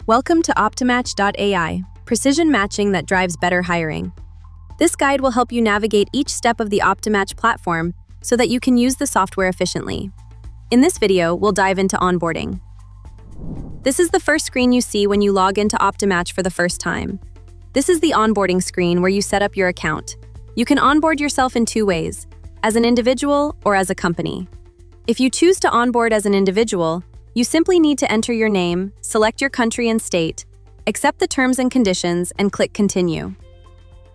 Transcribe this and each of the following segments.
Welcome to Optymatch.ai, precision matching that drives better hiring. This guide will help you navigate each step of the Optymatch platform so that you can use the software efficiently. In this video, we'll dive into onboarding. This is the first screen you see when you log into Optymatch for the first time. This is the onboarding screen where you set up your account. You can onboard yourself in two ways, as an individual or as a company. If you choose to onboard as an individual, you simply need to enter your name, select your country and state, accept the terms and conditions, and click Continue.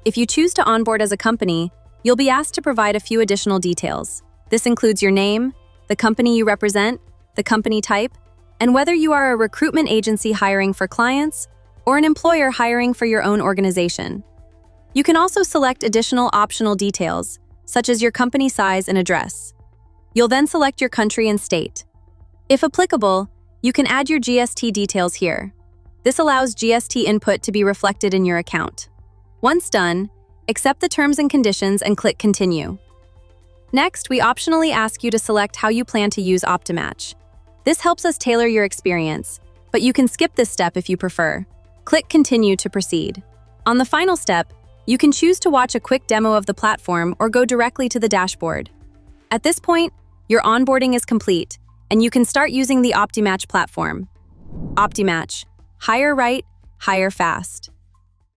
If you choose to onboard as a company, you'll be asked to provide a few additional details. This includes your name, the company you represent, the company type, and whether you are a recruitment agency hiring for clients or an employer hiring for your own organization. You can also select additional optional details, such as your company size and address. You'll then select your country and state. If applicable, you can add your GST details here. This allows GST input to be reflected in your account. Once done, accept the terms and conditions and click Continue. Next, we optionally ask you to select how you plan to use Optymatch. This helps us tailor your experience, but you can skip this step if you prefer. Click Continue to proceed. On the final step, you can choose to watch a quick demo of the platform or go directly to the dashboard. At this point, your onboarding is complete, and you can start using the Optymatch platform. Optymatch. Hire right, hire fast.